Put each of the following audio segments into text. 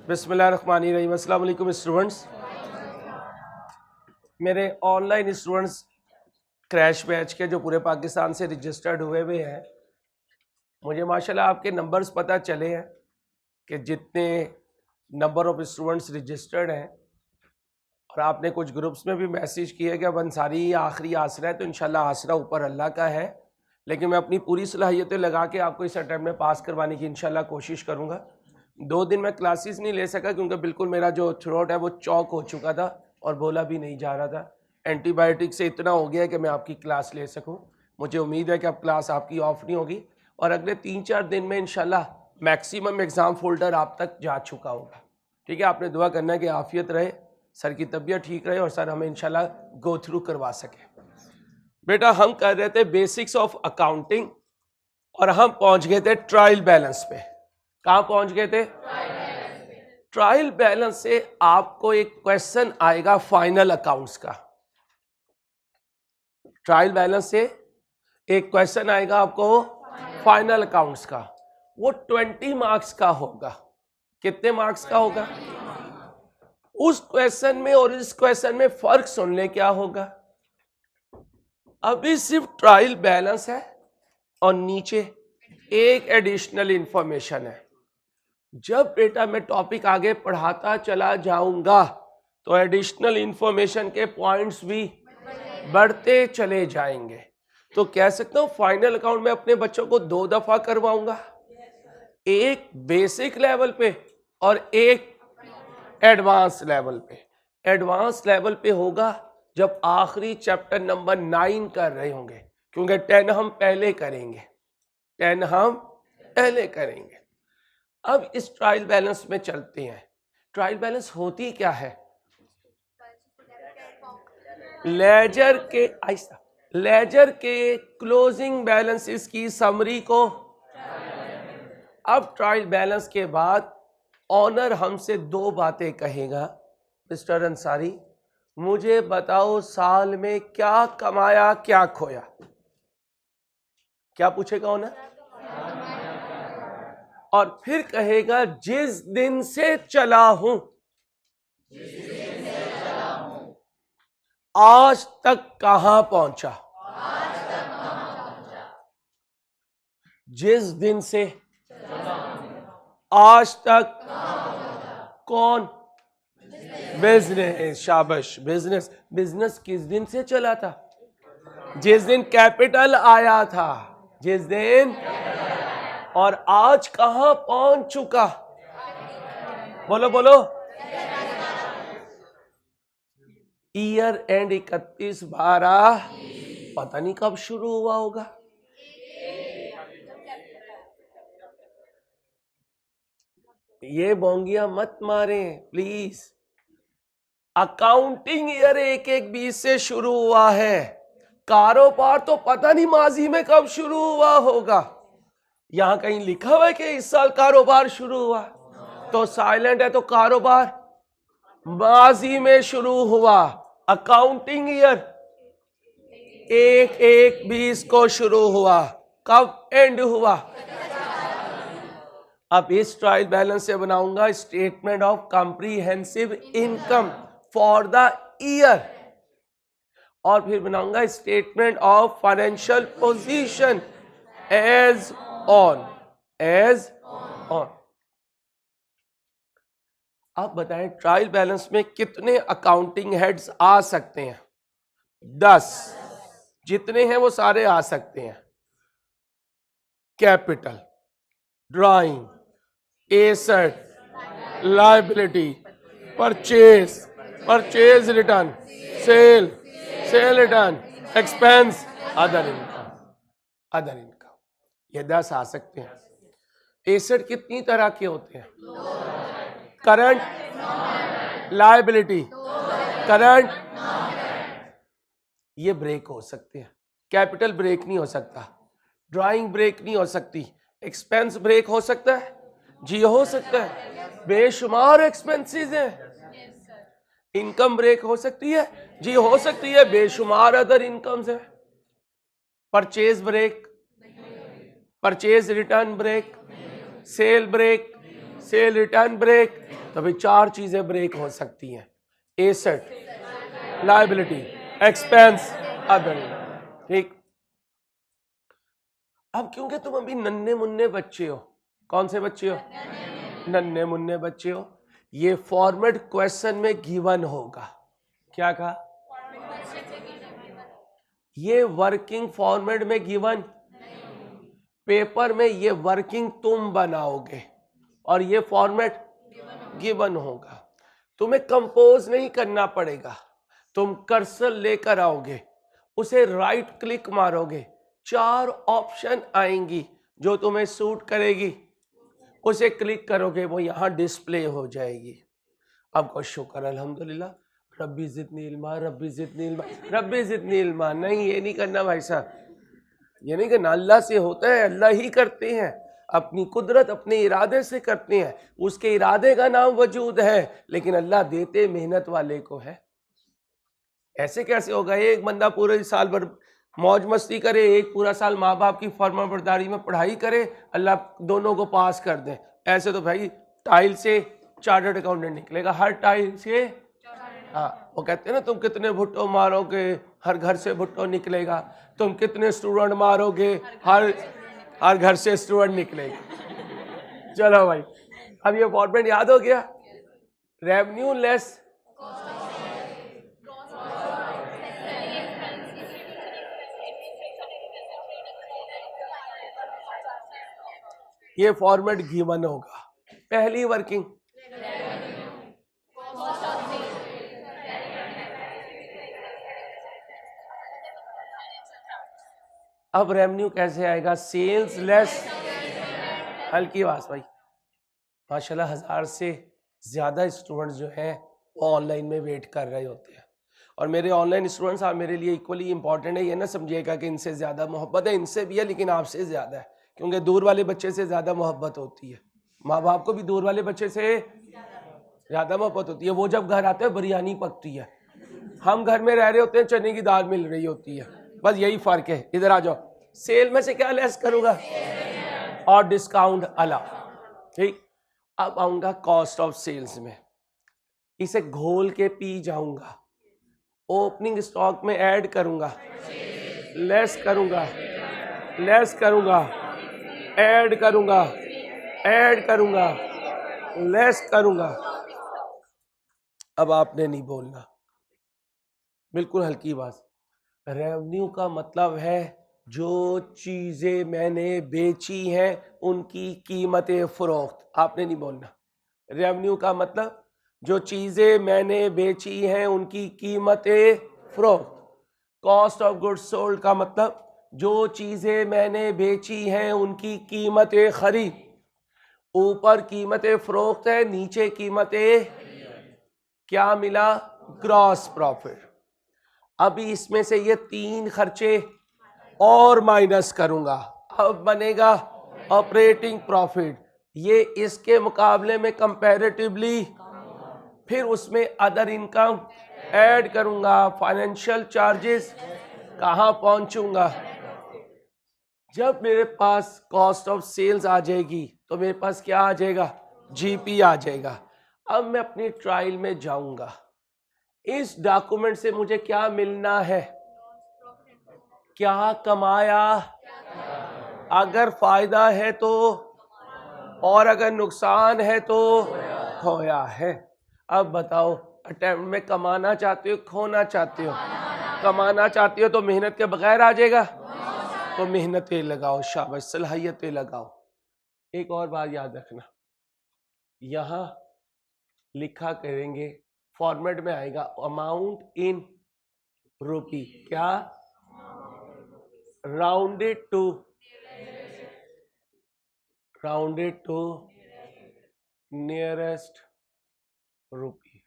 बिस्मिल्लाहिर्रहमानिर्रहीम। अस्सलाम वालेकुम स्टूडेंट्स। मेरे ऑनलाइन स्टूडेंट्स क्रैश बैच के जो पूरे पाकिस्तान से रजिस्टर्ड हुए हैं, मुझे माशाल्लाह आपके नंबर्स पता चले हैं कि जितने नंबर ऑफ स्टूडेंट्स रजिस्टर्ड हैं, और आपने कुछ ग्रुप्स में भी मैसेज किए कि अब अंसारी आखिरी आसरा है, तो इंशाल्लाह आसरा ऊपर अल्लाह का है, लेकिन मैं अपनी पूरी सलाहियतें लगा के आपको इस अटैम्प्ट में पास करवाने की इंशाल्लाह कोशिश करूँगा। 2 दिन मैं क्लासेस नहीं ले सका क्योंकि बिल्कुल मेरा जो थ्रोट है वो चौक हो चुका था और बोला भी नहीं जा रहा था। एंटीबायोटिक से इतना हो गया कि मैं आपकी क्लास ले सकूं। मुझे उम्मीद है कि अब क्लास आपकी ऑफ नहीं होगी और अगले 3-4 दिन में इंशाल्लाह मैक्सिमम एग्ज़ाम फोल्डर आप तक जा चुका होगा। ठीक है, आपने दुआ करना है कि आफियत रहे, सर की तबीयत ठीक रहे और सर हमें इंशाल्लाह गो थ्रू करवा सके। बेटा, हम कर रहे थे बेसिक्स ऑफ अकाउंटिंग और हम पहुंच गए थे ट्रायल बैलेंस पे। कहां पहुंच गए थे? ट्रायल बैलेंस से आपको एक क्वेश्चन आएगा फाइनल अकाउंट्स का। ट्रायल बैलेंस से एक क्वेश्चन आएगा आपको फाइनल अकाउंट्स का। वो 20 मार्क्स का होगा। कितने मार्क्स का होगा? उस क्वेश्चन में और इस क्वेश्चन में फर्क सुन ले क्या होगा। अभी सिर्फ ट्रायल बैलेंस है और नीचे एक एडिशनल इंफॉर्मेशन है। जब बेटा मैं टॉपिक आगे पढ़ाता चला जाऊंगा तो एडिशनल इंफॉर्मेशन के पॉइंट्स भी बढ़ते चले जाएंगे। तो कह सकता हूं फाइनल अकाउंट में अपने बच्चों को 2 दफा करवाऊंगा, एक बेसिक लेवल पे और एक एडवांस लेवल पे। एडवांस लेवल पे होगा जब आखिरी चैप्टर नंबर 9 कर रहे होंगे, क्योंकि 10 हम पहले करेंगे। 10 हम पहले करेंगे। अब इस ट्रायल बैलेंस में चलते हैं। ट्रायल बैलेंस होती क्या है? लेजर के क्लोजिंग बैलेंसेस की समरी को। अब ट्रायल बैलेंस के बाद ऑनर हमसे 2 बातें कहेगा। मिस्टर अंसारी, मुझे बताओ साल में क्या कमाया क्या खोया। क्या पूछेगा ऑनर? और फिर कहेगा जिस दिन से चला हूं आज तक कहां पहुंचा। जिस दिन से आज तक कौन? बिजनेस। शाबाश। बिजनेस किस दिन से चला था? जिस दिन कैपिटल आया था। जिस दिन। और आज कहां पहुंच चुका? बोलो बोलो। ईयर एंड 31/12 पता नहीं कब शुरू हुआ होगा। ये बोंगिया मत मारे प्लीज। अकाउंटिंग ईयर 1/1/20 से शुरू हुआ है। कारोबार तो पता नहीं माजी में कब शुरू हुआ होगा। यहां कहीं लिखा हुआ है कि इस साल कारोबार शुरू हुआ, तो साइलेंट है, तो कारोबार माजी में शुरू हुआ। अकाउंटिंग ईयर 1/1/20 को शुरू हुआ, कब एंड हुआ? अब इस ट्रायल बैलेंस से बनाऊंगा statement of comprehensive income for the year, और फिर बनाऊंगा statement of financial position as on. आप बताएं ट्रायल बैलेंस में कितने अकाउंटिंग हेड्स आ सकते हैं? 10। जितने हैं वो सारे आ सकते हैं। Capital, drawing, asset, liability, purchase return, cell return, expense, other income. ये 10 आ सकते हैं। एसेट कितनी तरह के होते हैं? Current, liability, current. ये ब्रेक हो सकते हैं। कैपिटल ब्रेक नहीं हो सकता, ड्राइंग ब्रेक नहीं हो सकती, एक्सपेंस ब्रेक हो सकता है जी, हो सकता है, बेशुमार एक्सपेंसेस हैं। इनकम ब्रेक हो सकती है जी, हो सकती है, बेशुमार अदर इनकम्स है। Purchase break, purchase return break, sale break, sale return break, तो भाई 4 चीजें ब्रेक हो सकती हैं, एसेट, लायबिलिटी, एक्सपेंस, अदर। ठीक। अब क्योंकि तुम अभी नन्हे मुन्ने बच्चे हो, कौन से बच्चे हो? नन्हे मुन्ने बच्चे हो, ये फॉर्मेट क्वेश्चन में गिवन होगा। क्या कहा? ये वर्किंग फॉर्मेट में गिवन, पेपर में ये वर्किंग तुम बनाओगे और ये फॉर्मेट गिवन होगा। तुम्हें कंपोज नहीं करना पड़ेगा, तुम कर्सर लेकर आओगे, उसे राइट क्लिक मारोगे, 4 ऑप्शन आएंगी जो तुम्हें सूट करेगी, उसे क्लिक करोगे, वो यहां डिस्प्ले हो जाएगी। अब को शुक्र अल्हम्दुलिल्लाह, रब्बी ज़िदनी इल्मा, रब्बी ज़िदनी इल्मा, रब्बी ज़िदनी इल्मा। नहीं, ये नहीं करना भाई साहब, ये नहीं करना। अल्लाह से होता है, अल्लाह ही करते हैं, अपनी कुदरत अपने इरादे से करते हैं, उसके इरादे का नाम वजूद है, लेकिन अल्लाह देते मेहनत वाले को है। ऐसे कैसे होगा? एक बंदा पूरे साल भर मौज मस्ती करे, एक पूरा साल माँ बाप की फर्माबरदारी में पढ़ाई करे, अल्लाह दोनों को पास कर दे। ऐसे तो भाई टाइल से चार्टर्ड अकाउंटेंट निकलेगा, हर टाइल से। हाँ, वो कहते हैं ना, तुम कितने भुट्टो मारोगे हर घर से भुट्टो निकलेगा, तुम कितने स्टूडेंट मारोगे हर घर से स्टूडेंट निकलेगा। चलो भाई, अब ये फॉर्मेट याद हो गया। रेवेन्यू लेस ये फॉर्मेट गिवन होगा। पहली वर्किंग, अब रेवेन्यू कैसे आएगा? सेल्स लेस, हल्की आवाज भाई, माशाल्लाह 1000 से ज्यादा स्टूडेंट्स जो हैं वो ऑनलाइन में वेट कर रहे होते हैं, और मेरे ऑनलाइन स्टूडेंट्स आप मेरे लिए इक्वली इंपॉर्टेंट है। ये ना समझिएगा कि इनसे ज्यादा मोहब्बत है, इनसे भी है, लेकिन आपसे ज्यादा है, क्योंकि दूर वाले बच्चे से ज्यादा मोहब्बत होती है। माँ बाप को भी दूर वाले बच्चे से ज्यादा मोहब्बत होती है। वो जब घर आते हैं बिरयानी पकती है, हम घर में रह रहे होते हैं, चने की दाल मिल रही होती है, बस यही फर्क है। इधर आ जाओ, सेल में से क्या लेस करूंगा? और डिस्काउंट अलग। ठीक। अब आऊंगा कॉस्ट ऑफ सेल्स में, इसे घोल के पी जाऊंगा, ओपनिंग स्टॉक में ऐड करूंगा, लेस करूंगा, लेस करूंगा, ऐड करूंगा, ऐड करूंगा, लेस करूंगा। अब आपने नहीं बोलना, बिल्कुल हल्की बात। रेवेन्यू का मतलब है जो चीजें मैंने बेची हैं उनकी कीमतें फरोख्त। आपने नहीं बोलना। रेवेन्यू का मतलब जो चीजें मैंने बेची हैं उनकी कीमतें फरोख्त। कॉस्ट ऑफ गुड्स सोल्ड का मतलब जो चीजें मैंने बेची हैं उनकी कीमतें खरीद। ऊपर कीमतें फरोख्त है, नीचे कीमतें, क्या मिला? Gross profit. अभी इसमें से ये 3 खर्चे और माइनस करूंगा, अब बनेगा ऑपरेटिंग प्रॉफिट। ये इसके मुकाबले में कंपैरेटिवली, फिर उसमें अदर इनकम ऐड करूंगा, फाइनेंशियल चार्जेस, कहां पहुंचूंगा? जब मेरे पास कॉस्ट ऑफ सेल्स आ जाएगी तो मेरे पास क्या आ जाएगा? जीपी आ जाएगा। अब मैं अपनी ट्रायल में जाऊंगा, इस डॉक्यूमेंट से मुझे क्या मिलना है? क्या कमाया? अगर फायदा है तो, और अगर नुकसान है तो खोया है। अब बताओ, अटेम्प्ट में कमाना चाहते हो, खोना चाहते हो? कमाना चाहते हो तो मेहनत के बगैर आ जाएगा, तो मेहनतें लगाओ, शाबाश, सलाहियतें लगाओ। एक और बात याद रखना, यहां लिखा करेंगे, फॉर्मेट में आएगा अमाउंट इन रुपी, क्या? Rounded to nearest rupee.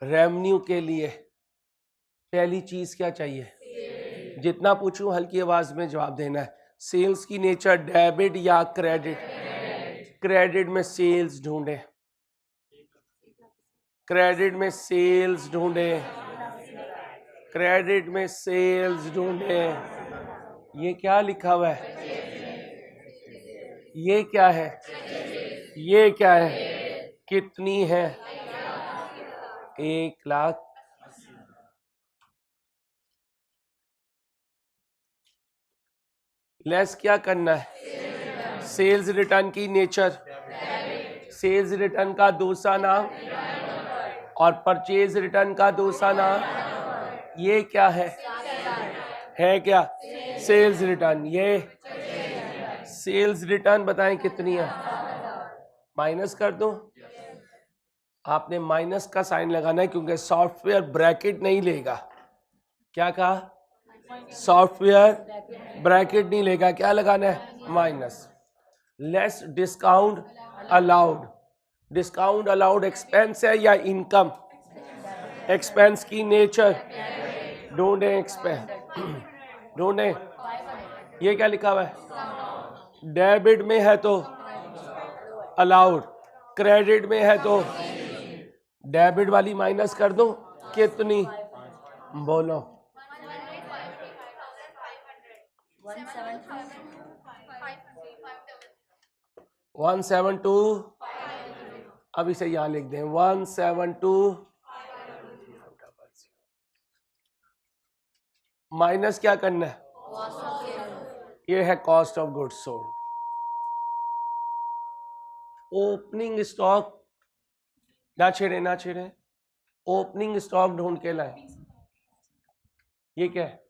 Revenue के लिए पहली चीज क्या चाहिए? जितना पूछूं हल्की आवाज में जवाब देना है। सेल्स की नेचर डेबिट या क्रेडिट? क्रेडिट में सेल्स ढूंढे, क्रेडिट में सेल्स ढूंढे, क्रेडिट में सेल्स ढूंढे। ये क्या लिखा हुआ है? ये क्या है, ये क्या है, कितनी है, 1,00,000। लेस क्या करना है, सेल्स रिटर्न की नेचर, सेल्स रिटर्न का दूसरा नाम और परचेज रिटर्न का दूसरा नाम, ये क्या है क्या, सेल्स रिटर्न। ये सेल्स रिटर्न बताएं कितनी है, माइनस कर दो। आपने माइनस का साइन लगाना है क्योंकि सॉफ्टवेयर ब्रैकेट नहीं लेगा। क्या कहा, सॉफ्टवेयर ब्रैकेट नहीं लेगा, क्या लगाना है, minus. Less discount allowed, discount allowed expense है या इनकम, एक्सपेंस की नेचर, ढूंढे एक्सपेंस, ढूंढे। ये क्या लिखा हुआ है, डेबिट में है तो अलाउड, क्रेडिट में है तो डेबिट वाली माइनस कर दो, कितनी बोलो, 172। अब इसे यहां लिख दें 172 माइनस क्या करना है, ये है cost of goods sold. Opening stock ना छेड़े, ना छेड़े, ओपनिंग स्टॉक ढूंढ के लाए। ये क्या है,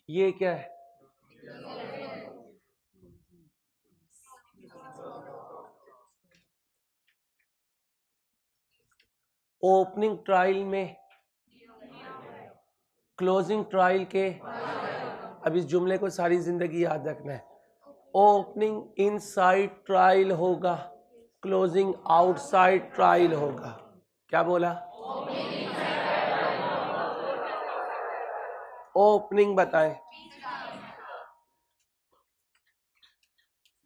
ये क्या है, ओपनिंग ट्रायल में क्लोजिंग ट्रायल के, अब इस जुमले को सारी जिंदगी याद रखना है। ओपनिंग इनसाइड ट्रायल होगा, क्लोजिंग आउटसाइड ट्रायल होगा। क्या बोला, ओपनिंग बताएं।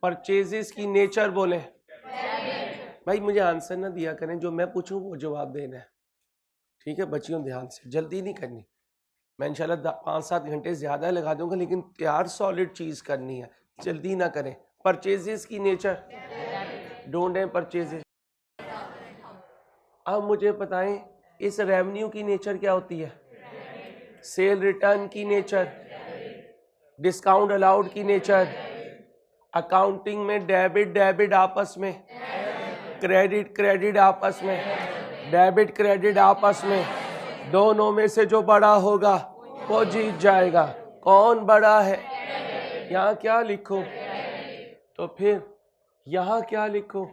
परचेजेस की नेचर बोले, भाई मुझे आंसर ना दिया करें, जो मैं पूछूं वो जवाब देना है, ठीक है बच्चियों, ध्यान से, जल्दी नहीं करनी। मैं इंशाल्लाह 5-7 घंटे ज्यादा लगा दूंगा, लेकिन तैयार सॉलिड चीज करनी है, जल्दी ना करें। परचेजेस की नेचर, ढूंढें परचेजेस। अब मुझे बताएं इस रेवेन्यू की नेचर क्या होती है, सेल रिटर्न की नेचर, डिस्काउंट अलाउड की नेचर, अकाउंटिंग में डेबिट डेबिट आपस में, क्रेडिट क्रेडिट आपस में, डेबिट क्रेडिट आपस में, दोनों में से जो बड़ा होगा वो जीत जाएगा। कौन बड़ा है, यहाँ क्या लिखो, तो फिर यहाँ क्या लिखो।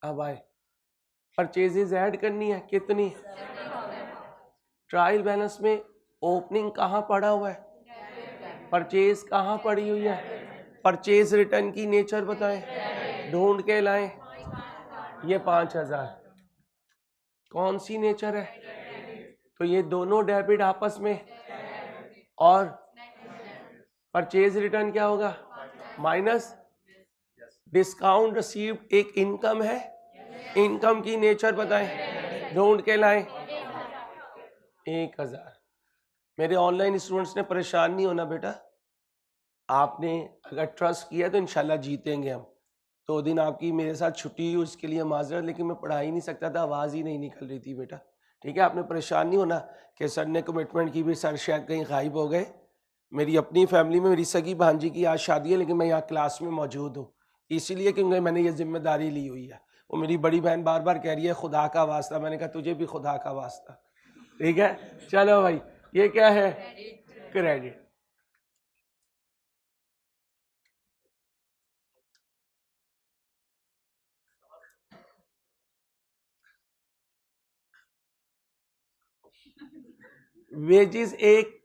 अब आए परचेजेस ऐड करनी है, कितनी, ट्रायल बैलेंस में ओपनिंग कहाँ पड़ा हुआ है, परचेज कहाँ पड़ी हुई है, परचेज रिटर्न की नेचर बताएं, ढूंढ के लाएं। ये 5,000 कौन सी नेचर है, तो ये दोनों डेबिट आपस में, और परचेज रिटर्न क्या होगा, माइनस डिस्काउंट रिसीव्ड एक इनकम है, इनकम की नेचर बताएं, ढूंढ के लाएं। 1,000। मेरे ऑनलाइन स्टूडेंट्स ने परेशान नहीं होना बेटा, आपने अगर ट्रस्ट किया तो इंशाल्लाह जीतेंगे हम। तो दिन आपकी मेरे साथ छुट्टी हुई उसके लिए माजरत, लेकिन मैं पढ़ा ही नहीं सकता था, आवाज़ ही नहीं निकल रही थी बेटा, ठीक है। आपने परेशान नहीं होना कि सर ने कमिटमेंट की भी, सर शायद कहीं गायब हो गए। मेरी अपनी फैमिली में मेरी सगी भांजी की आज शादी है, लेकिन मैं यहाँ क्लास में मौजूद हूँ, इसीलिए क्योंकि मैंने ये जिम्मेदारी ली हुई है। वो मेरी बड़ी बहन बार बार कह रही है खुदा का वास्ता, मैंने कहा तुझे भी खुदा का वास्ता, ठीक है। चलो भाई, ये क्या है, क्रेडिट। वेजिस एक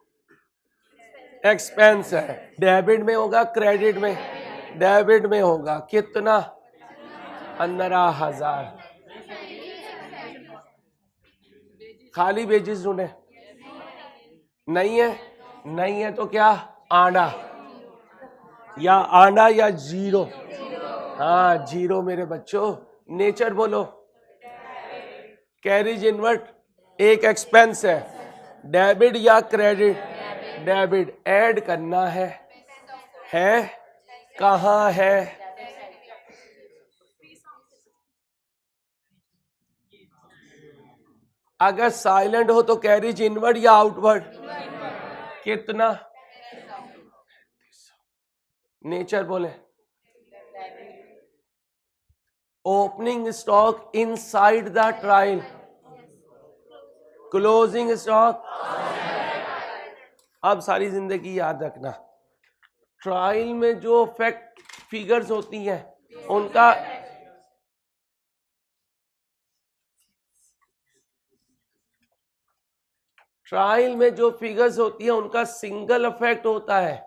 एक्सपेंस है, डेबिट में होगा, क्रेडिट में, डेबिट में होगा, कितना, 15,000। खाली वेजिस ढूंढे, नहीं है, नहीं है तो क्या, आना, या आना या जीरो, हाँ जीरो मेरे बच्चों। नेचर बोलो, कैरिज इनवर्ट एक एक्सपेंस है, डेबिट या क्रेडिट? डेबिट। ऐड करना है कहाँ है? अगर साइलेंट हो तो कैरीज इनवर्ड या आउटवर्ड? कितना? नेचर बोले। Opening stock inside the trial, closing stock. अब सारी जिंदगी याद रखना, ट्रायल में जो फैक्ट फिगर्स होती हैं उनका ट्रायल में जो फिगर्स होती है उनका सिंगल इफेक्ट होता है।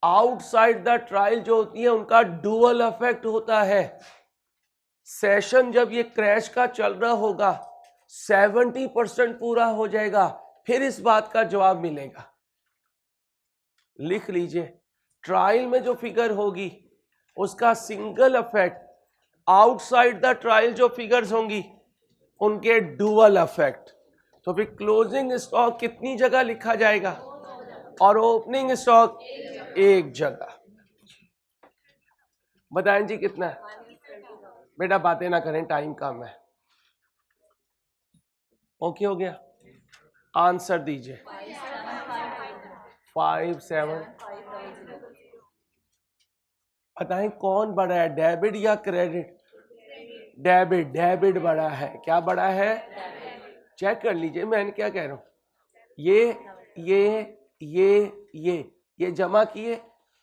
आउटसाइड द ट्रायल जो होती है उनका डुअल इफेक्ट होता है। सेशन जब ये क्रैश का चल रहा होगा 70% पूरा हो जाएगा, फिर इस बात का जवाब मिलेगा। लिख लीजिए, ट्रायल में जो फिगर होगी उसका single effect, outside the trial जो फिगर्स होंगी उनके डुअल इफेक्ट। तो फिर क्लोजिंग स्टॉक कितनी जगह लिखा जाएगा और ओपनिंग स्टॉक एक जगह। बताएं जी कितना है? बेटा बातें ना करें, टाइम कम है। ओके हो गया? आंसर दीजिए। 5, 7। बताएं कौन बड़ा है, डेबिट या क्रेडिट? डेबिट। डेबिट बड़ा है। क्या बड़ा है? चेक कर लीजिए मैं क्या कह रहा हूं। ये जमा किए,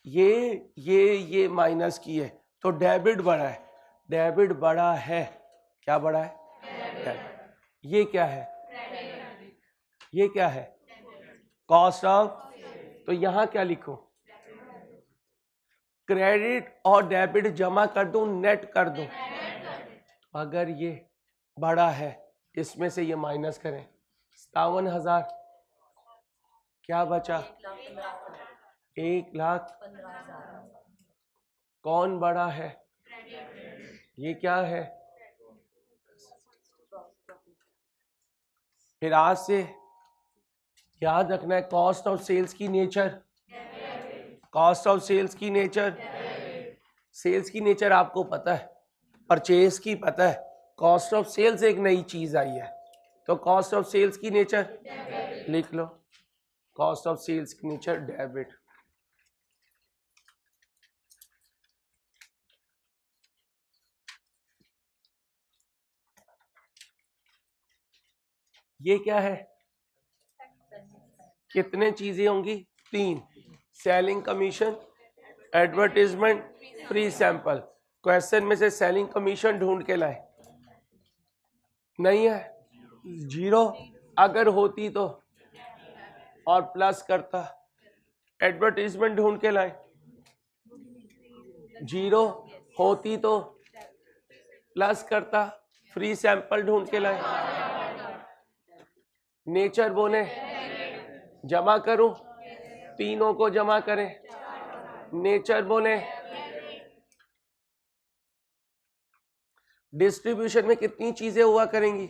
ये माइनस किए, तो डेबिट बड़ा है। डेबिट बड़ा है। क्या बड़ा है? डेबिट। ये क्या है? ये क्या है? Cost of. तो यहां क्या लिखूं? क्रेडिट और डेबिट जमा कर दूं, नेट कर दूं? अगर ये बड़ा है इसमें से ये माइनस करें, 57,000। क्या बचा? 1,15,000। कौन बड़ा है? ये क्या है? फिर आज से याद रखना है, कॉस्ट ऑफ सेल्स की नेचर। कॉस्ट ऑफ सेल्स की नेचर, सेल्स की नेचर आपको पता है, परचेज की पता है। कॉस्ट ऑफ सेल्स एक नई चीज आई है, तो कॉस्ट ऑफ सेल्स की नेचर लिख लो। कॉस्ट ऑफ सेल्स की नेचर डेबिट। ये क्या है? कितने चीजें होंगी? 3। Selling commission, advertisement, free sample. Question में से सेलिंग कमीशन ढूंढ के लाए, नहीं है, 0। अगर होती तो और प्लस करता। एडवर्टीजमेंट ढूंढ के लाए, 0। होती तो प्लस करता। फ्री सैंपल ढूंढ के लाए। नेचर बोले, जमा करूं, तीनों को जमा करें। नेचर बोले, डिस्ट्रीब्यूशन में कितनी चीजें हुआ करेंगी?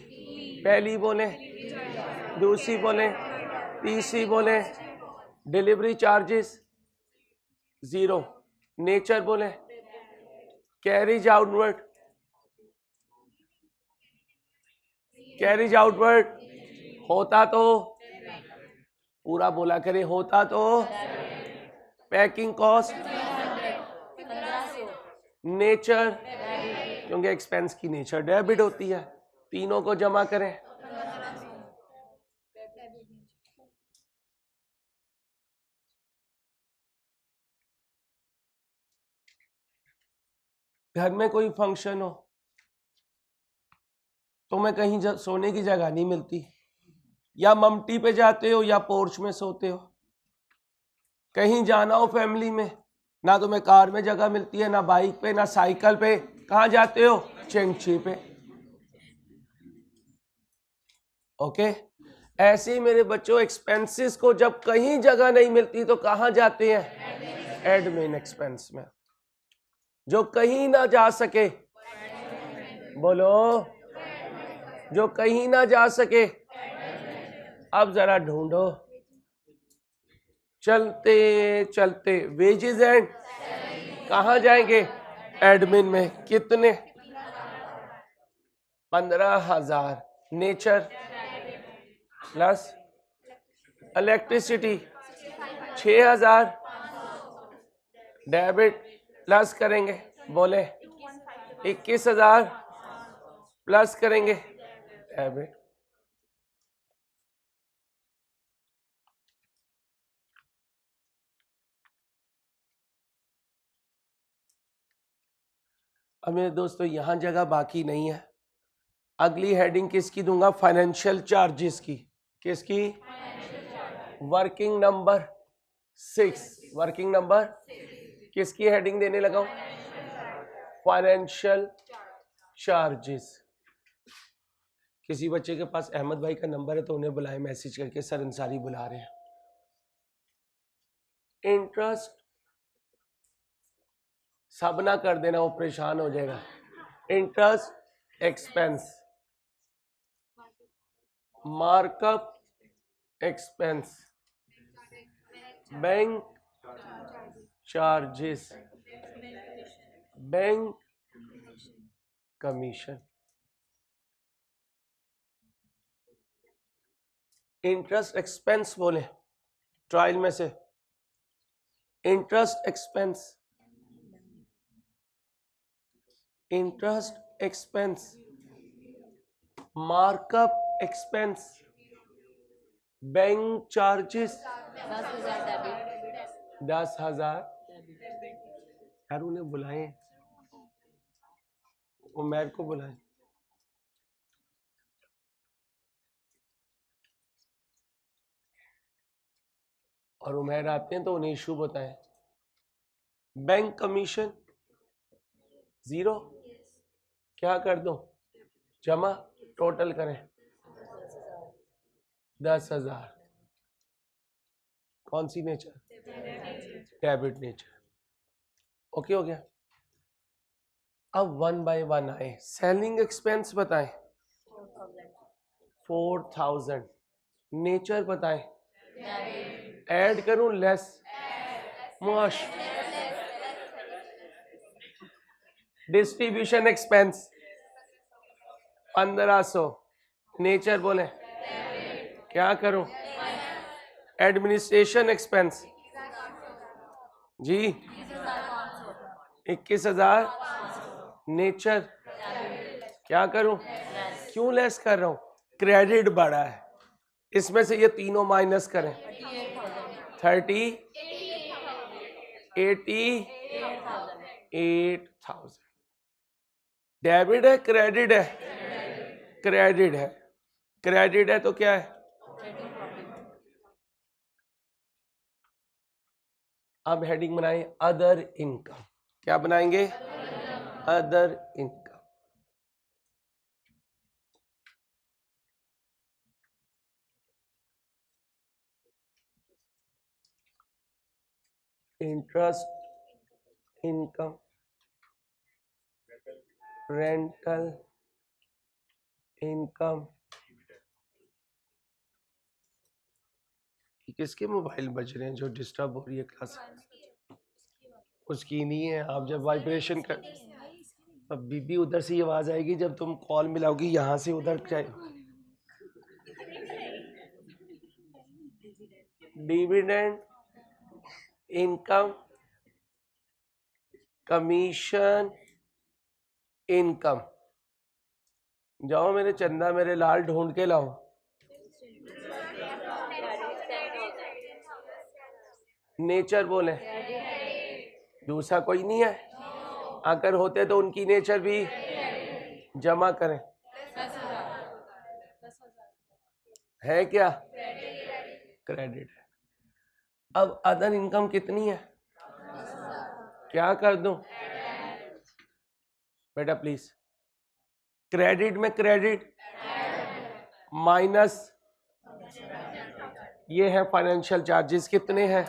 पहली बोले, दूसरी बोले, तीसरी बोले, डिलीवरी चार्जेस 0। नेचर बोले, कैरीज आउटवर्ड, कैरीज आउटवर्ड। होता तो पूरा बोला करे, होता तो पैकिंग कॉस्ट। नेचर, क्योंकि एक्सपेंस की नेचर डेबिट होती है। तीनों को जमा करें। घर में कोई फंक्शन हो तो मैं कहीं सोने की जगह नहीं मिलती, या ममटी पे जाते हो या पोर्च में सोते हो। कहीं जाना हो फैमिली में, ना तो मैं कार में जगह मिलती है, ना बाइक पे, ना साइकिल पे। कहाँ जाते हो? चेंगची पे। ओके। ऐसे ही मेरे बच्चों, एक्सपेंसेस को जब कहीं जगह नहीं मिलती तो कहाँ जाते हैं? एडमिन एक्सपेंस में। जो कहीं ना जा सके, बोलो, जो कहीं ना जा सके, अब जरा ढूंढो, चलते चलते वेजेस एंड कहाँ जाएंगे? एडमिन में। कितने? 15,000। Nature plus electricity 6,000। Debit plus करेंगे, बोले 21,000 प्लस करेंगे डेबिट। अब मेरे दोस्तों यहाँ जगह बाकी नहीं है। अगली हेडिंग किसकी दूंगा? फाइनेंशियल चार्जेस की। किसकी? Working number 6। वर्किंग नंबर किसकी हेडिंग देने लगा हूं? Financial charges. किसी बच्चे के पास अहमद भाई का नंबर है तो उन्हें बुलाए मैसेज करके, सर अंसारी बुला रहे हैं। इंटरेस्ट सब ना कर देना, वो परेशान हो जाएगा। Interest expense, markup expense, bank charges, bank commission. Interest expense बोले ट्रायल में से। Interest expense, interest expense, markup expense, bank charges 10,000। यार उन्हें बुलाएं, उमैर को बुलाएं। और उमैर आते हैं तो उन्हें इशू बताएं। Bank commission 0। क्या कर दो? जमा टोटल करें 10,000। कौन see nature? Debit nature. Okay हो गया। अब 1 बाय 1 आए। सेलिंग एक्सपेंस बताएं 4,000। नेचर बताएं। ऐड करूं लेस? मुआश। Distribution expense 1500। नेचर बोले क्या करूं? एडमिनिस्ट्रेशन एक्सपेंस जी 21,000। नेचर क्या करूं? क्यों लेस कर रहा हूं? क्रेडिट बढ़ा है, इसमें से ये तीनों माइनस करें। 30, 88,000। डेबिट है क्रेडिट है? क्रेडिट है। क्रेडिट है तो क्या है? अब हेडिंग बनाएं अदर इनकम। क्या बनाएंगे? Other income. Interest income, rental income. किसके मोबाइल बज रहे हैं जो डिस्टर्ब हो रही है क्लास? उसकी नहीं है। आप जब वाइब्रेशन कर, अब बीबी उधर से आवाज आएगी जब तुम कॉल मिलाओगी, यहां से उधर जाए। Dividend income, commission income. जाओ मेरे चंदा, मेरे लाल ढूंढ के लाओ। नेचर बोले दूसरा कोई नहीं है। अगर होते तो उनकी नेचर भी जमा करें। है क्या? क्रेडिट है। अब अदर इनकम कितनी है? क्या कर दूं बेटा प्लीज? क्रेडिट में क्रेडिट माइनस ये है फाइनेंशियल चार्जेस। कितने हैं?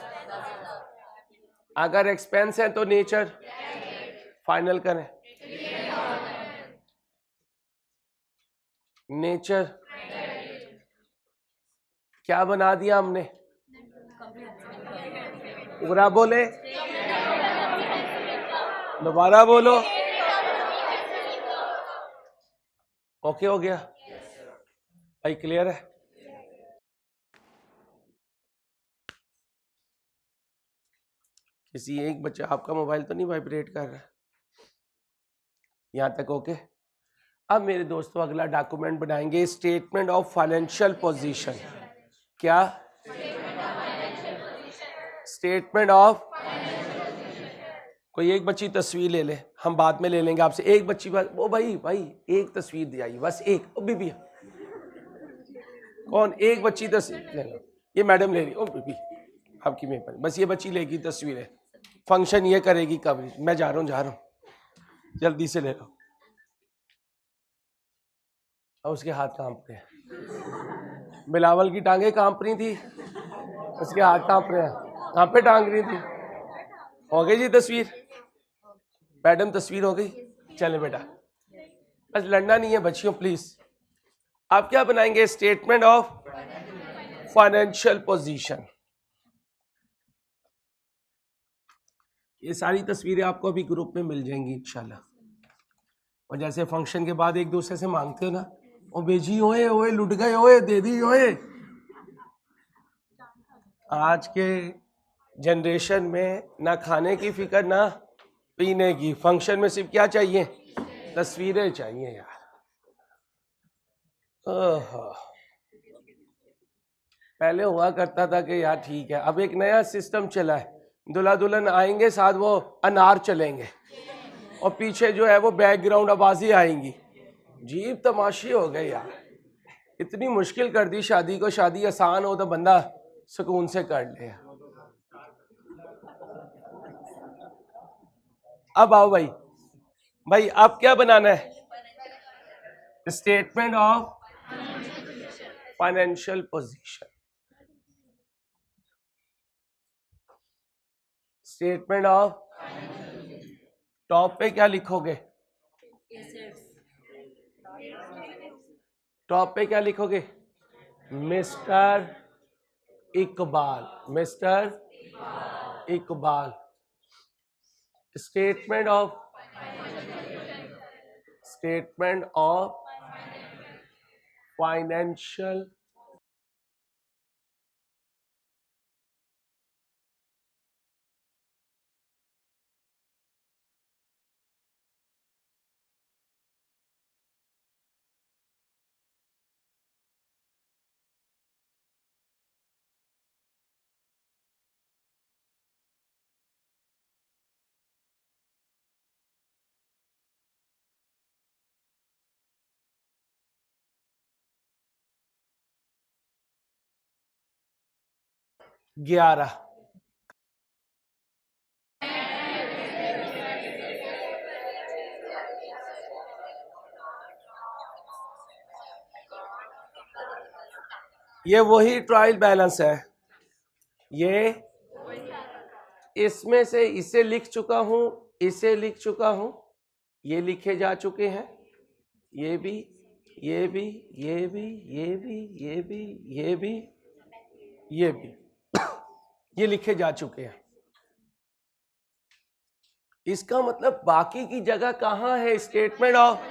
अगर एक्सपेंस है तो नेचर फाइनल करें। नेचर क्या बना दिया हमने? पूरा बोले, दोबारा बोलो। ओके हो गया भाई, क्लियर है? किसी एक बच्चा, आपका मोबाइल तो नहीं वाइब्रेट कर रहा है? यहां तक ओके? अब मेरे दोस्तों अगला डॉक्यूमेंट बनाएंगे, स्टेटमेंट ऑफ फाइनेंशियल पोजीशन। क्या? स्टेटमेंट ऑफ, कोई एक बच्ची तस्वीर ले ले, हम बाद में ले लेंगे आपसे। एक बच्ची बस, ओ भाई भाई एक तस्वीर दे आई, बस एक। ओ बीबी कौन? एक बच्ची तस्वीर ले लो, ये मैडम ले रही। ओ बीबी आपकी मेहरबानी, बस ये बच्ची लेगी तस्वीर है, फंक्शन ये करेगी कवरेज। मैं जा रहा हूँ, जल्दी से ले लो। और उसके हाथ कांप रहे हैं, बिलावल की टांगे कांप रही थी, उसके हाथ कांप रहे हैं। कहाँ पे टांग रही थी? हो गई जी तस्वीर? मैडम तस्वीर हो गई? चले बेटा, बस लड़ना नहीं है बच्चियों प्लीज। आप क्या बनाएंगे? Statement of financial position. ये सारी तस्वीरें आपको अभी ग्रुप में मिल जाएंगी इंशाल्लाह। और जैसे फंक्शन के बाद एक दूसरे से मांगते हो ना, ओ बेजी ओए ओए लुट गए ओए दे दी ओए। आज के जनरेशन में ना खाने की फिक्र ना पीने की, फंक्शन में सिर्फ क्या चाहिए? तस्वीरें चाहिए यार। पहले हुआ करता था कि यार ठीक है, अब एक नया सिस्टम चला है, दुल्हा दुल्हन आएंगे साथ वो अनार चलेंगे और पीछे जो है वो बैकग्राउंड आवाजें आएंगी। जीप तमाशी हो गए यार, इतनी मुश्किल कर दी शादी को। शादी आसान हो तो बंदा सुकून से कर ले। अब आओ भाई, भाई अब क्या बनाना है? Statement of financial position. Statement of, top पे क्या लिखोगे? टॉप पे क्या लिखोगे? Mister Iqbal, mister Iqbal. Statement of, statement of financial ग्यारह। ये वही ट्रायल बैलेंस है, ये इसमें से इसे लिख चुका हूं, इसे लिख चुका हूं, ये लिखे जा चुके हैं, ये भी, ये भी, ये भी, ये भी, ये भी, ये भी, ये भी, ये लिखे जा चुके हैं। इसका मतलब बाकी की जगह कहां है? स्टेटमेंट ऑफ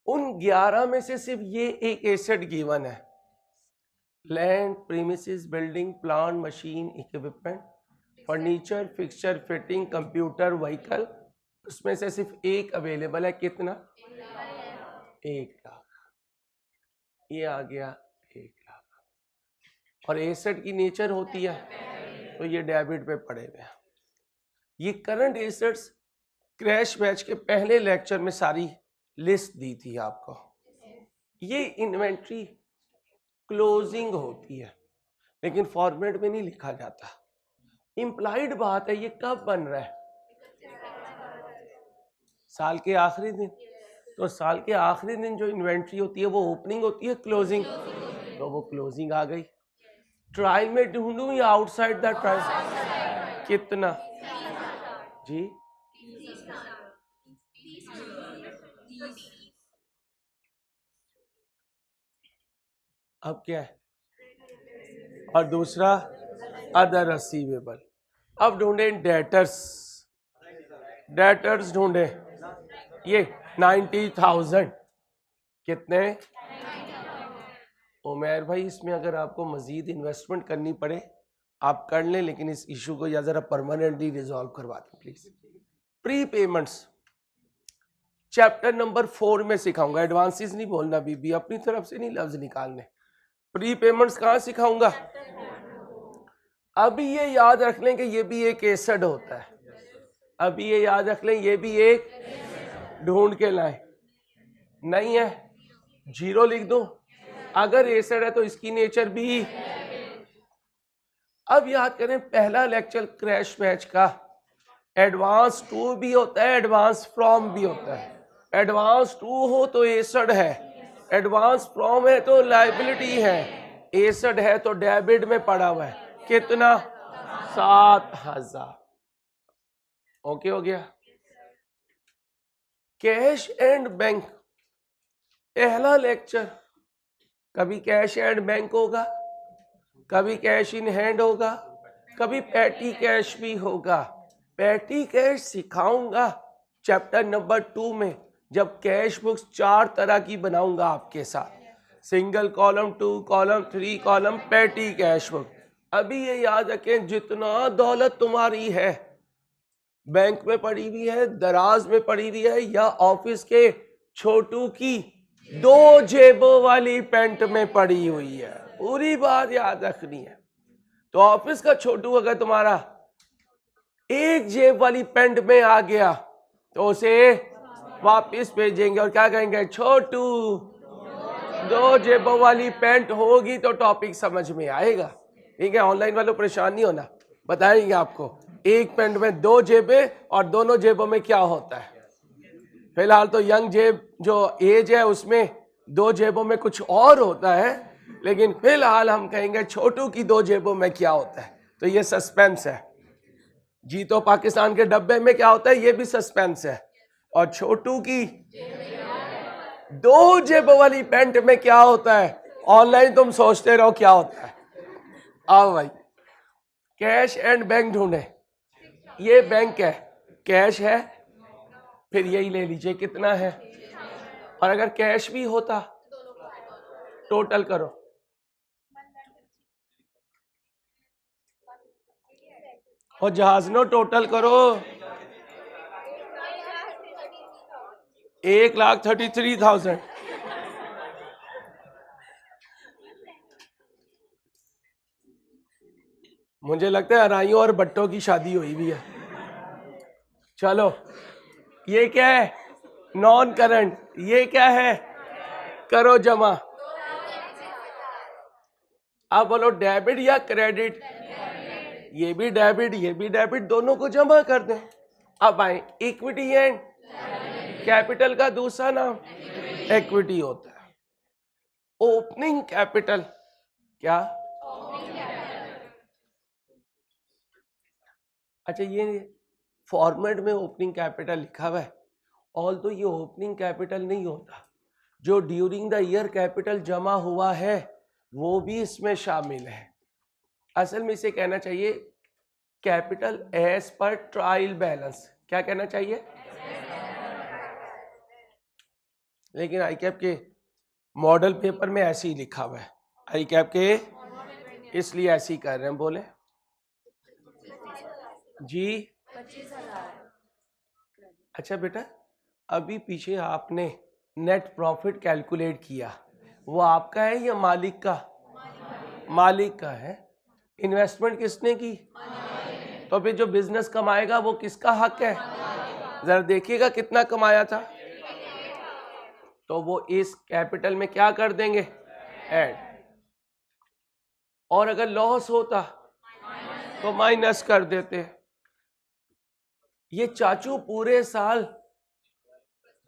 उन 11 में से सिर्फ ये एक एसेट गिवन है, land, premises, building, plant, machine, equipment, furniture, fixture, fitting, computer, vehicle. उसमें से सिर्फ एक अवेलेबल है। कितना? 1,00,000। ये आ गया 1,00,000। और एसेट की नेचर होती है तो ये डेबिट पे पड़े हुए हैं। ये करंट एसेट्स क्रैश बैच के पहले लेक्चर में सारी लिस्ट दी थी आपको। ये इन्वेंट्री क्लोजिंग होती है लेकिन फॉर्मेट में नहीं लिखा जाता। इंप्लाइड बात है, ये कब बन रहा है? साल के आखिरी दिन। तो साल के आखिरी दिन जो इन्वेंट्री होती है वो ओपनिंग होती है, क्लोजिंग? तो वो क्लोजिंग आ गई। ट्रायल में ढूंढूं या आउटसाइड द ट्रायल? कितना जी? अब क्या है, और दूसरा अदर रिसीवेबल। अब ढूंढे डेटर्स, डेटर्स ढूंढे, ये 90,000 कितने? उमेर भाई इसमें अगर आपको मजीद इन्वेस्टमेंट करनी पड़े आप कर लें, लेकिन इस इशू को या जरा परमानेंटली रिजॉल्व करवा दें please. Pre payments chapter number 4 में सिखाऊंगा, एडवांसेस नहीं बोलना बीबी, अपनी तरफ से नहीं लफ्ज निकालने। प्री पेमेंट्स कहाँ सिखाऊंगा? अभी ये याद रख लें कि ये भी एक एसेट होता है, अभी ये याद रख लें ये भी एक, ढूंढ के लाए, नहीं है जीरो लिख दो, अगर एसेट है तो इसकी नेचर भी। अब याद करें पहला लेक्चर क्रैश बैच का, एडवांस टू भी होता है, एडवांस फ्रॉम भी होता है। एडवांस टू हो तो एसेट है, एडवांस फ्रॉम है तो लायबिलिटी है, एसेट है तो डेबिट में पड़ा हुआ है। कितना? 7,000। ओके हो गया। कैश एंड बैंक पहला लेक्चर, कभी कैश एंड बैंक होगा, कभी कैश इन हैंड होगा, कभी पैटी कैश भी होगा। पैटी कैश सिखाऊंगा चैप्टर नंबर 2 में, जब कैश बुक्स 4 तरह की बनाऊंगा आपके साथ, single column, 2 column, 3 column petty cash book. अभी ये याद रखें जितना दौलत तुम्हारी है बैंक में पड़ी हुई है, दराज में पड़ी हुई है, या ऑफिस के छोटू की 2 जेबों वाली पैंट में पड़ी हुई है, पूरी बात याद रखनी है। तो ऑफिस का छोटू अगर तुम्हारा 1 जेब वाली पैंट में आ गया तो उसे वापस भेजेंगे और क्या कहेंगे, छोटू 2 जेबों वाली पैंट होगी तो टॉपिक समझ में आएगा। ठीक है, ऑनलाइन वालों परेशान नहीं होना, बताएंगे आपको एक पैंट में 2 जेबें और दोनों जेबों में क्या होता है। फिलहाल तो यंग जेब जो एज है उसमें 2 जेबों में कुछ और होता है, लेकिन फिलहाल हम कहेंगे छोटू की 2 जेबों में क्या होता है। तो ये सस्पेंस है। जी तो पाकिस्तान के डब्बे में क्या होता है, ये भी सस्पेंस है। और छोटू की 2 जेबों वाली पैंट में क्या होता है, ऑनलाइन तुम सोचते रहो क्या होता है। आओ भाई, कैश एंड बैंक ढूंढे। ये बैंक है, कैश है, फिर यही ले लीजिए कितना है। और अगर कैश भी होता, टोटल करो, और जहाज नो टोटल करो, 1,33,000। मुझे लगता है अराइयों और बट्टों की शादी हुई भी है। चलो ये क्या है, नॉन करंट, ये क्या है, करो जमा। अब बोलो डेबिट या क्रेडिट, ये भी डेबिट ये भी डेबिट, दोनों को जमा कर दें। अब आए इक्विटी एंड कैपिटल का दूसरा नाम इक्विटी होता है। ओपनिंग कैपिटल क्या? अच्छा ये फॉर्मेट में ओपनिंग कैपिटल लिखा हुआ है, ऑल तो ये ओपनिंग कैपिटल नहीं होता, जो ड्यूरिंग द ईयर कैपिटल जमा हुआ है वो भी इसमें शामिल है। असल में इसे कहना चाहिए capital as per trial balance. क्या कहना चाहिए? लेकिन आई कैप के मॉडल पेपर में ऐसे ही लिखा हुआ है, आई कैप के इसलिए ऐसे ही कर रहे हैं। बोले जी 25,000। अच्छा बेटा, अभी पीछे आपने नेट प्रॉफिट कैलकुलेट किया, वो आपका है या मालिक का? मालिक का है। इन्वेस्टमेंट किसने की? तो फिर जो बिजनेस कमाएगा वो किसका हक है? जरा देखिएगा कितना कमाया था, तो वो इस कैपिटल में क्या कर देंगे, ऐड। और अगर लॉस होता तो माइनस कर देते। ये चाचू पूरे साल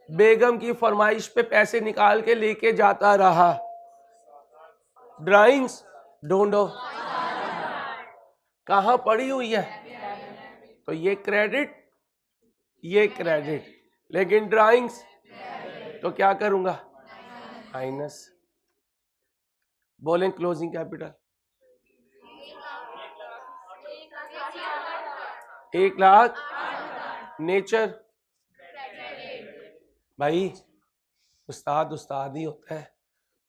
बेगम की फरमाइश पे पैसे निकाल के लेके जाता रहा, ड्राइंग्स ढूंढो कहां पड़ी हुई है। तो ये क्रेडिट, ये क्रेडिट, लेकिन ड्राइंग्स तो क्या करूंगा, माइनस। बोलें क्लोजिंग कैपिटल 1,00,000। नेचर भाई उस्ताद उस्ताद ही होता है।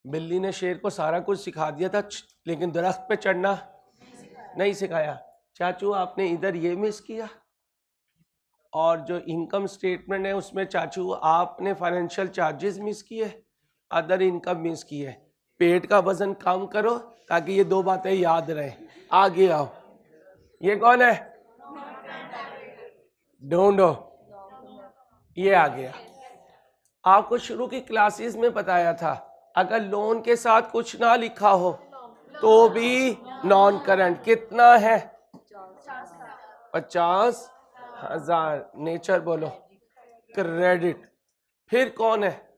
बिल्ली ने शेर को सारा कुछ सिखा दिया था लेकिन दरख्त पे चढ़ना नहीं सिखाया। चाचू आपने इधर ये मिस किया, और जो इनकम स्टेटमेंट है उसमें चाचू आपने फाइनेंशियल चार्जेस मिस किए, अदर इनकम मिस की है। पेट का वजन कम करो ताकि ये दो बातें याद रहे। आगे आओ, ये कौन है? ढूंढो, ये आ गया। आपको शुरू की क्लासेस में बताया था अगर लोन के साथ कुछ ना लिखा हो तो भी नॉन करंट कितना है? 50,000। नेचर बोलो क्रेडिट। फिर कौन है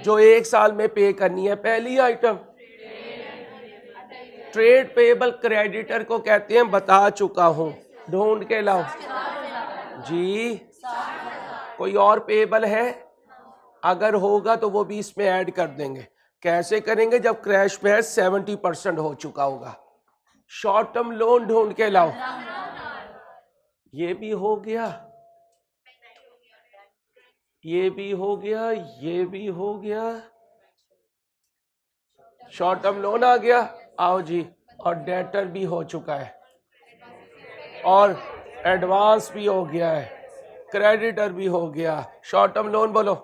जो 1 साल में पे करनी है? पहली आइटम ट्रेड पेएबल क्रेडिटर को कहते हैं, बता चुका हूं, ढूंढ के लाओ जी। कोई और पेएबल है? अगर होगा तो वो भी इसमें ऐड कर देंगे। कैसे करेंगे? जब क्रैश पे 70% हो चुका होगा। शॉर्ट टर्म लोन ढूंढ के लाओ। ये भी हो गया, ये भी हो गया, ये भी हो गया, शॉर्ट टर्म लोन आ गया। आओ जी, और डेटर भी हो चुका है और एडवांस भी हो गया है, क्रेडिटर भी हो गया। शॉर्ट टर्म लोन बोलो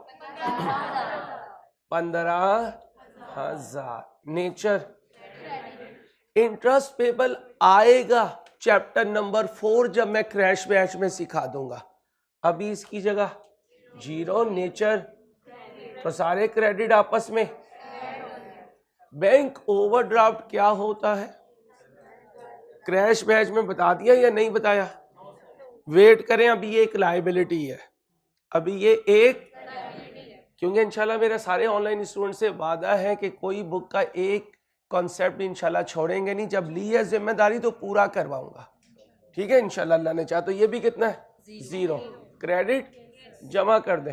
15,000। नेचर इंटरेस्ट पेबल आएगा चैप्टर नंबर 4 जब मैं क्रैश बैच में सिखा दूंगा। अभी इसकी जगह 0। नेचर तो सारे क्रेडिट आपस में। बैंक ओवरड्राफ्ट क्या होता है? क्रैश बैच में बता दिया या नहीं बताया? वेट करें, अभी ये एक लायबिलिटी है, अभी ये एक, क्योंकि इंशाल्लाह मेरा सारे ऑनलाइन स्टूडेंट से वादा है कि कोई बुक का एक कॉन्सेप्ट इंशाल्लाह छोड़ेंगे नहीं। जब ली है जिम्मेदारी तो पूरा करवाऊंगा, ठीक है इंशाल्लाह अल्लाह ने चाहा। तो ये भी कितना है? 0। क्रेडिट जमा कर दे।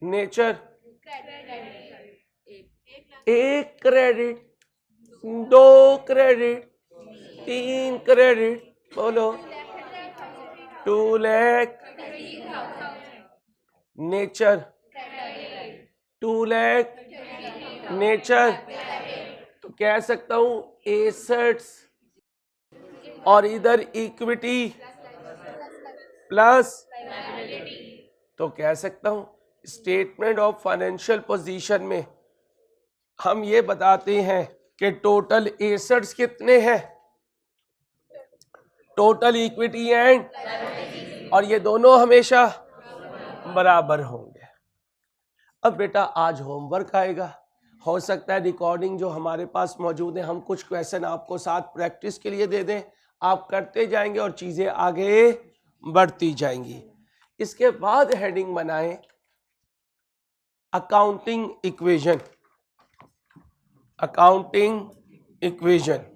नेचर 1 क्रेडिट, 2 क्रेडिट, 3 क्रेडिट, बोलो 2 लाख। नेचर 2 लाख। नेचर तो कह सकता हूं एसेट्स, और इधर इक्विटी प्लस, तो कह सकता हूं स्टेटमेंट ऑफ फाइनेंशियल पोजीशन में हम ये बताते हैं कि टोटल एसेट्स कितने हैं, टोटल इक्विटी एंड, और ये दोनों हमेशा बराबर होंगे। अब बेटा आज होमवर्क आएगा, हो सकता है रिकॉर्डिंग जो हमारे पास मौजूद है हम कुछ क्वेश्चन आपको साथ प्रैक्टिस के लिए दे दें, आप करते जाएंगे और चीजें आगे बढ़ती जाएंगी। इसके बाद हेडिंग बनाएं अकाउंटिंग इक्वेशन। अकाउंटिंग इक्वेशन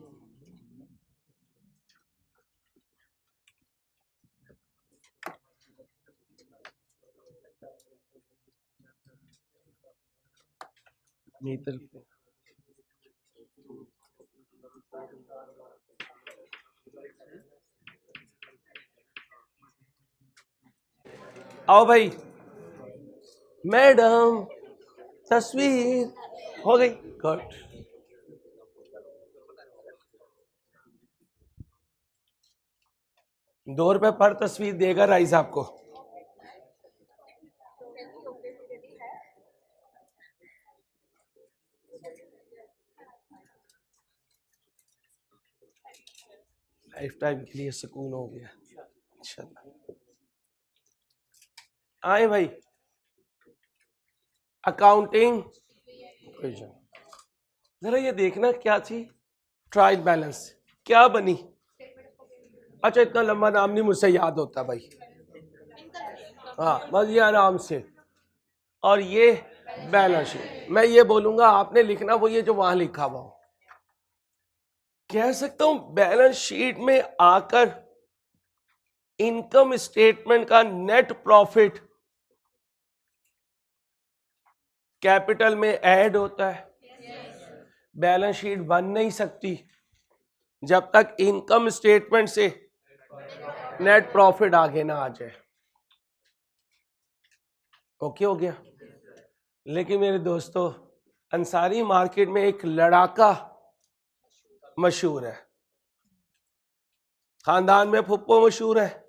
आओ भाई, मैडम तस्वीर हो गई। गुड। ₹2 पर तस्वीर देगा राइस आपको। लाइफ टाइम के लिए सुकून हो गया इंशाल्लाह। आए भाई, अकाउंटिंग इक्वेशन, जरा ये देखना क्या थी? ट्रायल बैलेंस क्या बनी? अच्छा इतना लंबा नाम नहीं मुझसे याद होता भाई, हाँ बस ये आराम से। और ये बैलेंस शीट, मैं ये बोलूंगा आपने लिखना वो ये जो वहां लिखा हुआ हो। कह सकता हूं बैलेंस शीट में आकर इनकम स्टेटमेंट का नेट प्रॉफिट कैपिटल में ऐड होता है, बैलेंस शीट बन नहीं सकती जब तक इनकम स्टेटमेंट से नेट प्रॉफिट आगे ना आ जाए। ओके हो गया। लेकिन मेरे दोस्तों, अंसारी मार्केट में एक लड़ाका मशहूर है, खानदान में फुप्पो मशहूर है,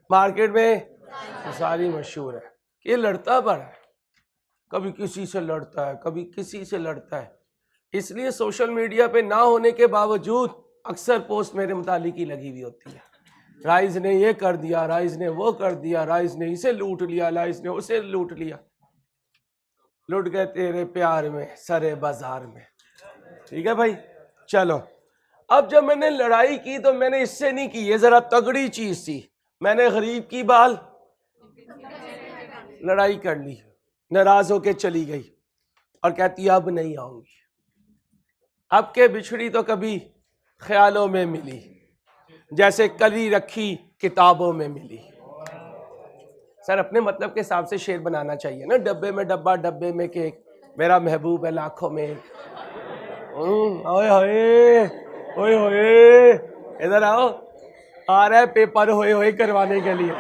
मार्केट में अंसारी मशहूर है। ये लड़ता बड़ा है, कभी किसी से लड़ता है, कभी किसी से लड़ता है। इसलिए सोशल मीडिया पे ना होने के बावजूद अक्सर पोस्ट मेरे मुतालिक ही लगी हुई होती है। राइज ने ये कर दिया, राइज ने वो कर दिया, राइज ने इसे लूट लिया, राइज ने उसे लूट लिया। लुट गए तेरे प्यार में सरे बाजार में। ठीक है भाई, चलो। अब जब मैंने लड़ाई की तो मैंने इससे नहीं की, ये जरा तगड़ी चीज थी। मैंने गरीब की बाल लड़ाई कर ली, नाराज होके चली गई और कहती अब नहीं आऊंगी। अब के बिछड़ी तो कभी ख्यालों में मिली, जैसे कली रखी किताबों में मिली। सर अपने मतलब के हिसाब से शेर बनाना चाहिए ना। डब्बे में डब्बा, डब्बे में केक, मेरा महबूब है लाखों में। ओए होए, ओए होए, इधर आओ, आ रहा है पेपर होए होए करवाने के लिए।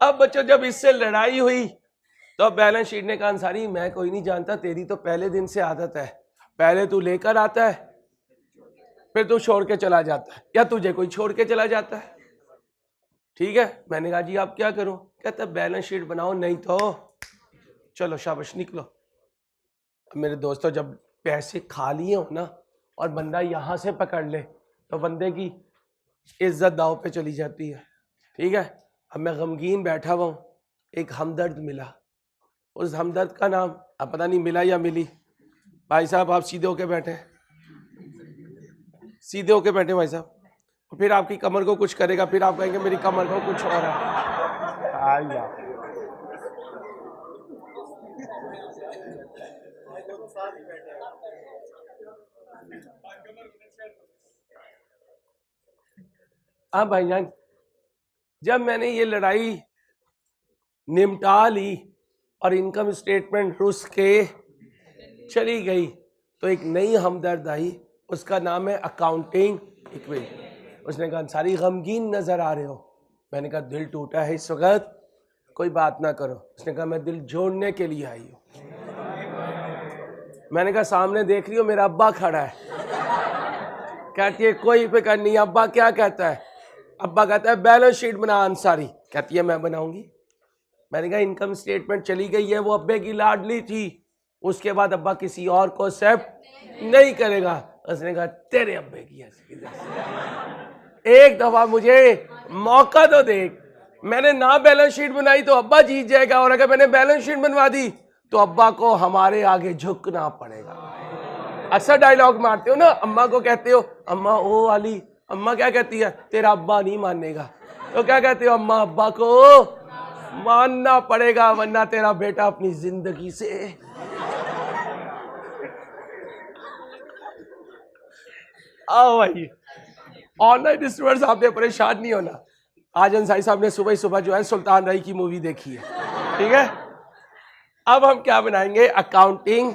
अब बच्चों, जब इससे लड़ाई हुई तो बैलेंस शीट ने कहा अंसारी मैं कोई नहीं जानता, तेरी तो पहले दिन से आदत है, पहले तू लेकर आता है फिर तू छोड़ के चला जाता है, या तुझे कोई छोड़ के चला जाता है। ठीक है, मैंने कहा जी आप क्या करूं? कहता बैलेंस शीट बनाओ, नहीं तो चलो शाबाश निकलो। अब मेरे दोस्तों, जब पैसे खा लिए हो ना और बंदा यहां से पकड़ ले तो बंदे की इज्जत दाव पे चली जाती है। ठीक है, अब मैं गमगीन बैठा हुआ हूं, एक हमदर्द मिला। उस हमदर्द का नाम अब पता नहीं मिला या मिली। भाई साहब आप सीधे होके बैठे, सीधे होके बैठे भाई साहब। फिर आपकी कमर को कुछ करेगा, फिर आप कहेंगे मेरी कमर को कुछ हो रहा है। हाँ भाईजान, जब मैंने ये लड़ाई निपटा ली और इनकम स्टेटमेंट रुस के चली गई तो एक नई हमदर्द आई, उसका नाम है अकाउंटिंग इक्वेशन। उसने कहा सारी गमगीन नजर आ रहे हो। मैंने कहा दिल टूटा है इस वक्त, कोई बात ना करो। उसने कहा मैं दिल जोड़ने के लिए आई हूं। मैंने कहा सामने देख रही हो मेरा अब्बा खड़ा है। कहती है कोई फिक्र नहीं। अब्बा क्या कहता है? अब्बा कहता है बैलेंस शीट बना अंसारी। कहती है मैं बनाऊंगी। मैंने कहा इनकम स्टेटमेंट चली गई है, वो अब्बे की लाडली थी, उसके बाद अब्बा किसी और को एक्सेप्ट नहीं करेगा। उसने कहा तेरे अब्बे की एक दफा मुझे मौका तो देख। मैंने ना बैलेंस शीट बनाई तो अब्बा जीत जाएगा, और अगर मैंने बैलेंस शीट बनवा दी तो अब्बा को हमारे आगे झुकना पड़ेगा। अक्सर डायलॉग मारते हो ना, अम्मा को कहते हो अम्मा ओ वाली, अम्मा क्या कहती है? तेरा अब्बा नहीं मानेगा। तो क्या कहते हो? अम्मा अब्बा को मानना पड़ेगा वरना तेरा बेटा अपनी जिंदगी से। आओ भाई, ऑनलाइन स्टूडेंट्स आपने परेशान नहीं होना। आज अंसारी साहब ने सुबह सुबह जो है सुल्तान रही की मूवी देखी है। ठीक है, अब हम क्या बनाएंगे? अकाउंटिंग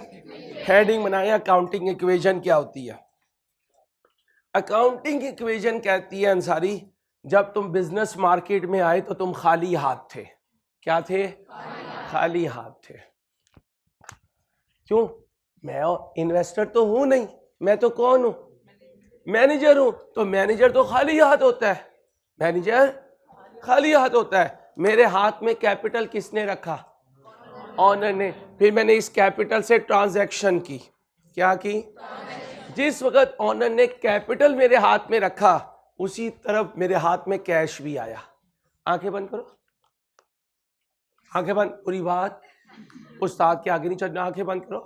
हेडिंग बनाए। अकाउंटिंग इक्वेशन क्या होती है? अकाउंटिंग इक्वेशन कहती है अंसारी, जब तुम बिजनेस मार्केट में आए तो तुम खाली हाथ थे। क्या थे? खाली हाथ थे। क्यों? मैं इन्वेस्टर तो हूं नहीं, मैं तो कौन हूं? मैनेजर हूं। तो मैनेजर तो खाली हाथ होता है, मैनेजर खाली हाथ होता है। मेरे हाथ में कैपिटल किसने रखा? ऑनर ने। फिर मैंने इस कैपिटल से ट्रांजैक्शन की। क्या की? जिस वक्त ऑनर ने कैपिटल मेरे हाथ में रखा उसी तरफ मेरे हाथ में कैश भी आया। आंखें बंद करो, आंखें बंद। पूरी बात उस्ताद के आगे नहीं चलना। आंखें बंद करो,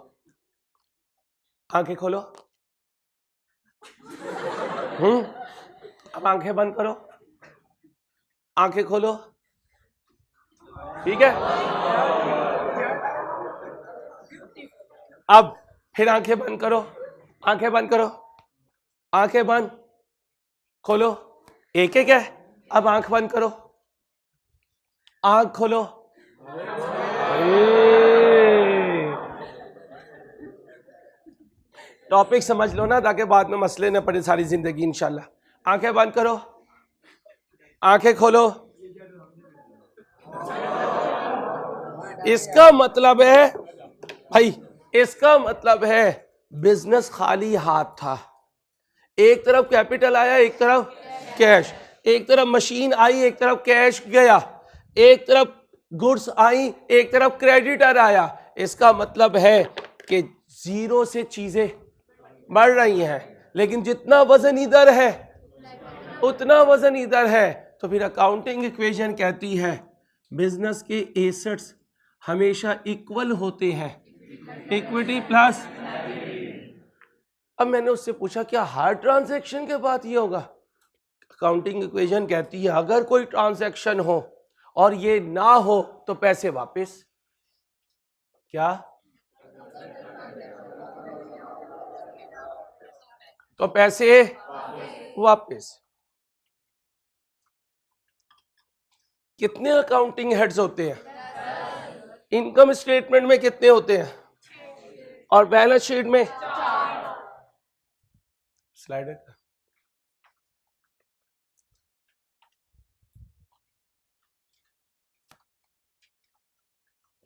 आंखें खोलो। अब आंखें बंद करो, आंखें खोलो। ठीक है, अब फिर आंखें बंद करो, आंखें बंद करो, आंखें बंद खोलो। एक एक है। अब आंख बंद करो, आंख खोलो। टॉपिक समझ लो ना, ताकि बाद में मसले न पड़े सारी जिंदगी इंशाल्लाह। आंखें बंद करो, आंखें खोलो। इसका मतलब है भाई, इसका मतलब है बिजनेस खाली हाथ था। एक तरफ कैपिटल आया, एक तरफ कैश, एक तरफ मशीन आई, एक तरफ कैश गया, एक तरफ गुड्स आई, एक तरफ क्रेडिटर आया। इसका मतलब है कि जीरो से चीजें बढ़ रही हैं, लेकिन जितना वजन इधर है उतना वजन इधर है। तो फिर अकाउंटिंग इक्वेशन कहती है बिजनेस के एसेट्स हमेशा इक्वल होते हैं, इक्विटी प्लस। अब मैंने उससे पूछा क्या हर ट्रांजैक्शन के बाद ये होगा? अकाउंटिंग इक्वेशन कहती है अगर कोई ट्रांजैक्शन हो और ये ना हो तो पैसे वापस। क्या? तो पैसे वापस। कितने अकाउंटिंग हेड्स होते हैं? इनकम स्टेटमेंट में कितने होते हैं और बैलेंस शीट में? स्लाइड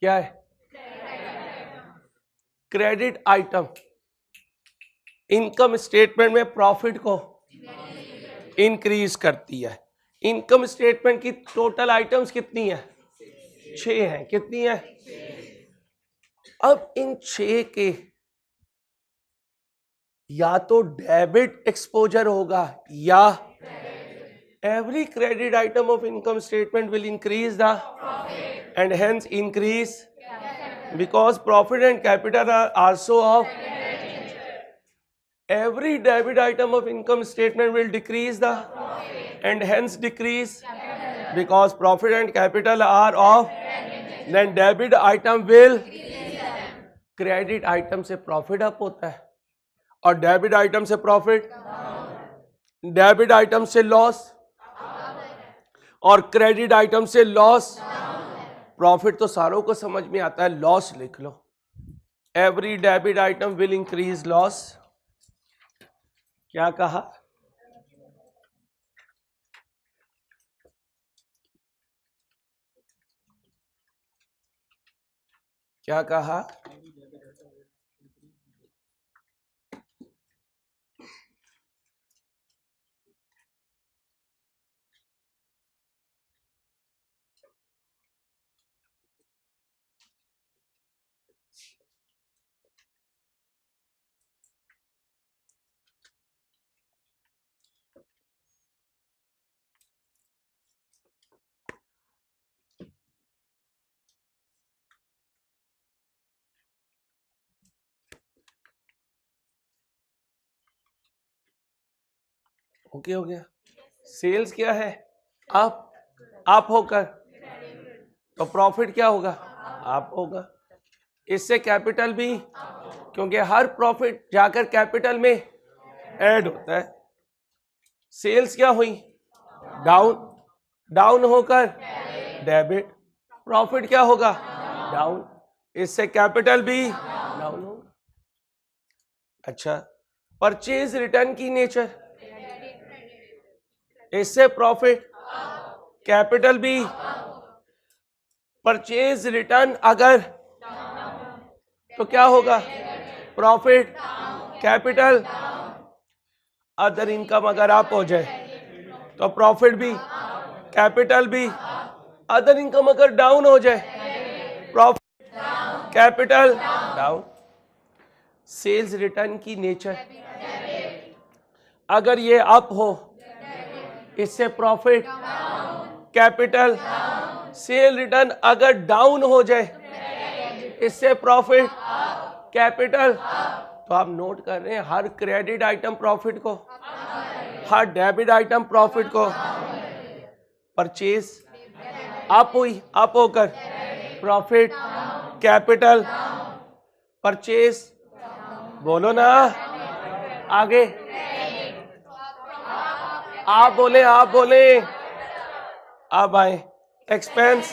क्या है? क्रेडिट आइटम इनकम स्टेटमेंट में प्रॉफिट को इंक्रीज करती है। इनकम स्टेटमेंट की टोटल आइटम्स कितनी है? 6 हैं। कितनी है? अब इन 6 के या तो डेबिट एक्सपोजर होगा या every credit item of income statement will increase the and hence increase because profit and capital are also of every debit item of income statement will decrease the and hence decrease because profit and capital are of then debit item will credit item से profit up होता है और debit item से profit, debit item से loss और credit item से loss. Profit तो सारों को समझ में आता है, लॉस लिख लो। Every debit item will increase loss. क्या कहा? क्या कहा? ओके हो गया। सेल्स क्या है? अप होकर, तो प्रॉफिट क्या होगा? अप होगा। इससे कैपिटल भी, क्योंकि हर प्रॉफिट जाकर कैपिटल में ऐड होता है। सेल्स क्या हुई? डाउन होकर डेबिट। प्रॉफिट क्या होगा? डाउन। इससे कैपिटल भी डाउन होगा। अच्छा, परचेज रिटर्न की नेचर, इससे प्रॉफिट, कैपिटल भी। परचेज रिटर्न अगर तो क्या होगा? Profit, capital. अदर इनकम अगर अप हो जाए तो प्रॉफिट भी, कैपिटल भी। अदर इनकम अगर डाउन हो जाए, profit, capital down. Sales return की नेचर, अगर ये अप हो इससे प्रॉफिट, कैपिटल। सेल रिटर्न अगर डाउन हो जाए इससे प्रॉफिट, कैपिटल। तो आप नोट कर रहे हैं हर क्रेडिट आइटम प्रॉफिट को, हर डेबिट आइटम प्रॉफिट को। परचेज अप हुई, अप होकर प्रॉफिट, कैपिटल। परचेज, बोलो ना आगे, आप बोले। अब आए एक्सपेंस,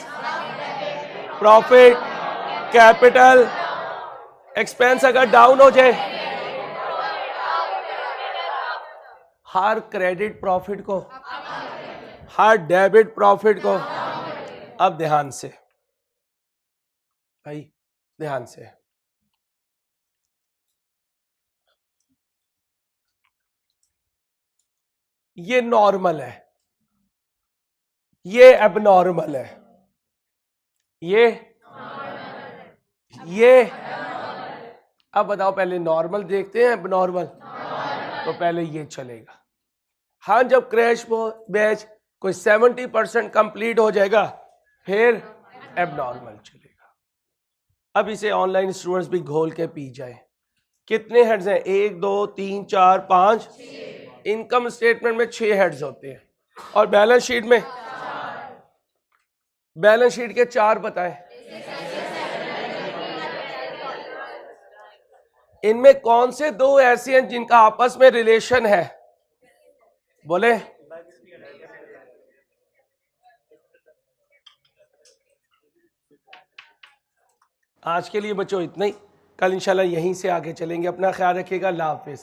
प्रॉफिट, कैपिटल। एक्सपेंस अगर डाउन हो जाए हर क्रेडिट प्रॉफिट को, हर डेबिट प्रॉफिट को। अब ध्यान से भाई, ध्यान से, ये नॉर्मल है, ये एबनॉर्मल है, ये अब बताओ, पहले नॉर्मल देखते हैं एबनॉर्मल? तो पहले ये चलेगा। हाँ, जब क्रैश बैच कोई 70% कंप्लीट हो जाएगा फिर एबनॉर्मल चलेगा। अब इसे ऑनलाइन स्टूडेंट्स भी घोल के पी जाए। कितने हेड्स हैं? 1 2 3 4 5। इनकम स्टेटमेंट में 6 हेड्स होते हैं और बैलेंस शीट में, बैलेंस शीट के 4 बताएं। इनमें कौन से 2 ऐसे हैं जिनका आपस में रिलेशन है? बोले। आज के लिए बच्चों इतना ही, कल इंशाल्लाह यहीं से आगे चलेंगे। अपना ख्याल रखिएगा। अल्लाह हाफिज।